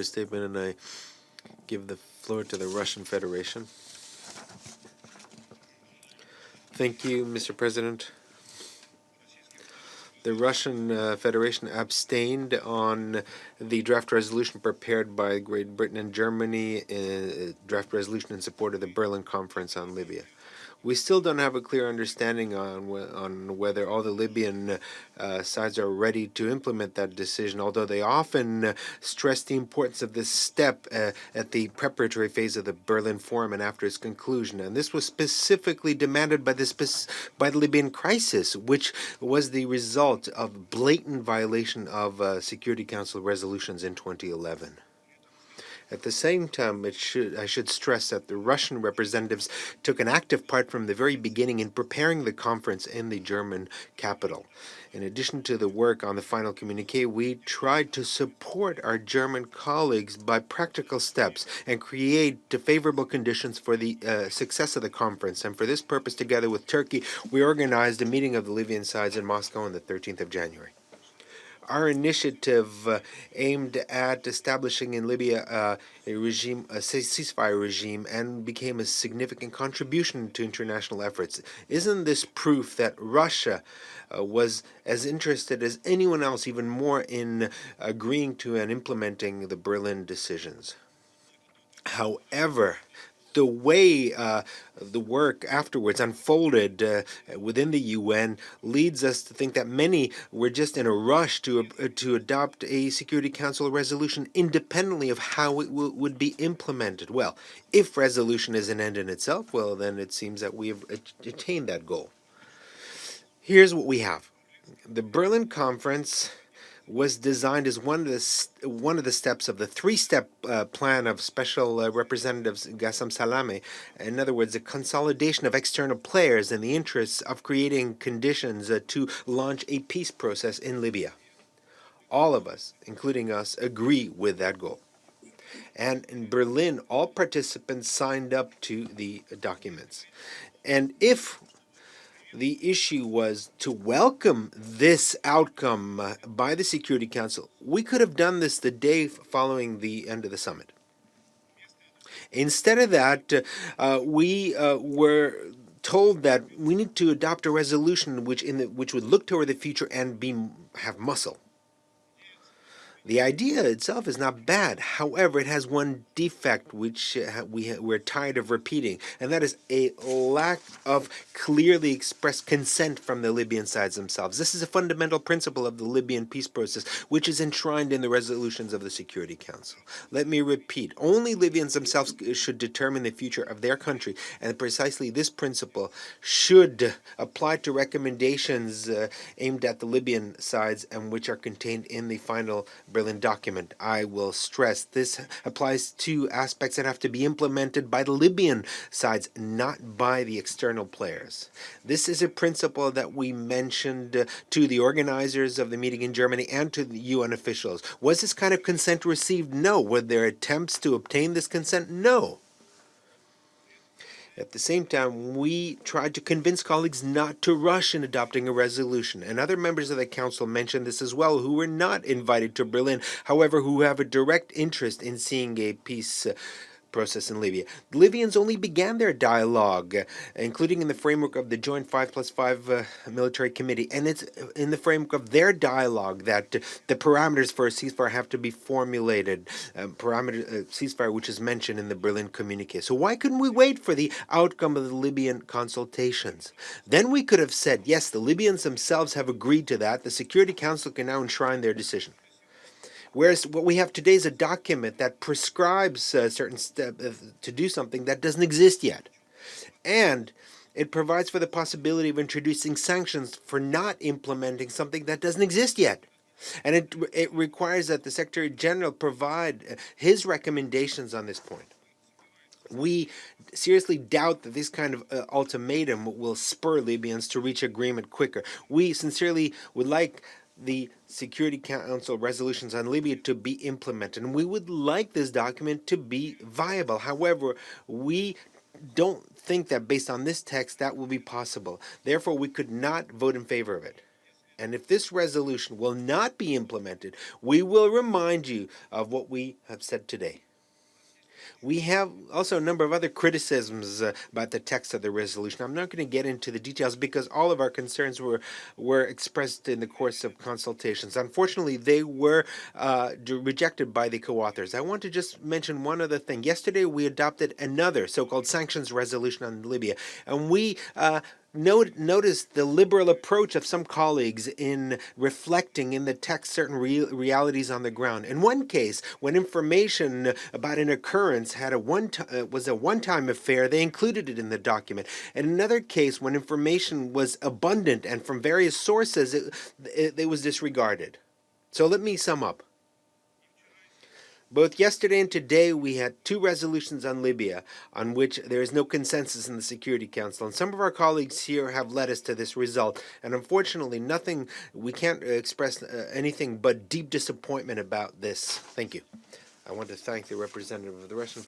Statement, and I give the floor to the Russian Federation. Thank you, Mr. President. The Russian Federation abstained on the draft resolution prepared by Great Britain and Germany, a draft resolution in support of the Berlin Conference on Libya. We still don't have a clear understanding on whether all the Libyan sides are ready to implement that decision, although they often stress the importance of this step at the preparatory phase of the Berlin Forum and after its conclusion. And this was specifically demanded by the Libyan crisis, which was the result of blatant violation of Security Council resolutions in 2011. At the same time, I should stress that the Russian representatives took an active part from the very beginning in preparing the conference in the German capital. In addition to the work on the final communiqué, we tried to support our German colleagues by practical steps and create favorable conditions for the success of the conference. And for this purpose, together with Turkey, we organized a meeting of the Libyan sides in Moscow on the 13th of January. Our initiative aimed at establishing in Libya a ceasefire regime, and became a significant contribution to international efforts. Isn't this proof that Russia was as interested as anyone else, even more, in agreeing to and implementing the Berlin decisions? However, the way the work afterwards unfolded within the UN leads us to think that many were just in a rush to adopt a Security Council resolution independently of how it would be implemented. Well, if resolution is an end in itself, well, then it seems that we have attained that goal. Here's what we have. The Berlin Conference was designed as one of the steps of the three-step plan of Special Representatives Gassam Salameh. In other words, a consolidation of external players in the interests of creating conditions to launch a peace process in Libya. All of us, including us, agree with that goal. And in Berlin, all participants signed up to the documents. And if the issue was to welcome this outcome by the Security Council, we could have done this the day following the end of the summit. Instead of that, we were told that we need to adopt a resolution which would look toward the future and have muscle. The idea itself is not bad. However, it has one defect which we're tired of repeating, and that is a lack of clearly expressed consent from the Libyan sides themselves. This is a fundamental principle of the Libyan peace process, which is enshrined in the resolutions of the Security Council. Let me repeat, only Libyans themselves should determine the future of their country, and precisely this principle should apply to recommendations aimed at the Libyan sides and which are contained in the final Berlin document. I will stress this applies to aspects that have to be implemented by the Libyan sides, not by the external players. This is a principle that we mentioned to the organizers of the meeting in Germany and to the UN officials. Was this kind of consent received? No. Were there attempts to obtain this consent? No. At the same time, we tried to convince colleagues not to rush in adopting a resolution, and other members of the Council mentioned this as well, who were not invited to Berlin, however, who have a direct interest in seeing a peace process in Libya. The Libyans only began their dialogue, including in the framework of the joint 5+5 military committee, and it's in the framework of their dialogue that the parameters for a ceasefire have to be formulated, ceasefire which is mentioned in the Berlin communique. So why couldn't we wait for the outcome of the Libyan consultations? Then we could have said, yes, the Libyans themselves have agreed to that. The Security Council can now enshrine their decision. Whereas what we have today is a document that prescribes certain steps to do something that doesn't exist yet. And it provides for the possibility of introducing sanctions for not implementing something that doesn't exist yet. And it requires that the Secretary General provide his recommendations on this point. We seriously doubt that this kind of ultimatum will spur Libyans to reach agreement quicker. We sincerely would like the Security Council resolutions on Libya to be implemented, and we would like this document to be viable. However, we don't think that based on this text that will be possible. Therefore, we could not vote in favor of it. And if this resolution will not be implemented, we will remind you of what we have said today. We have also a number of other criticisms about the text of the resolution. I'm not going to get into the details because all of our concerns were expressed in the course of consultations. Unfortunately, they were rejected by the co-authors. I want to just mention one other thing. Yesterday, we adopted another so-called sanctions resolution on Libya, and we notice the liberal approach of some colleagues in reflecting in the text certain realities on the ground. In one case, when information about an occurrence had was a one-time affair, they included it in the document. In another case, when information was abundant and from various sources, it was disregarded. So let me sum up. Both yesterday and today, we had two resolutions on Libya on which there is no consensus in the Security Council. And some of our colleagues here have led us to this result. And unfortunately, we can't express anything but deep disappointment about this. Thank you. I want to thank the representative of the Russian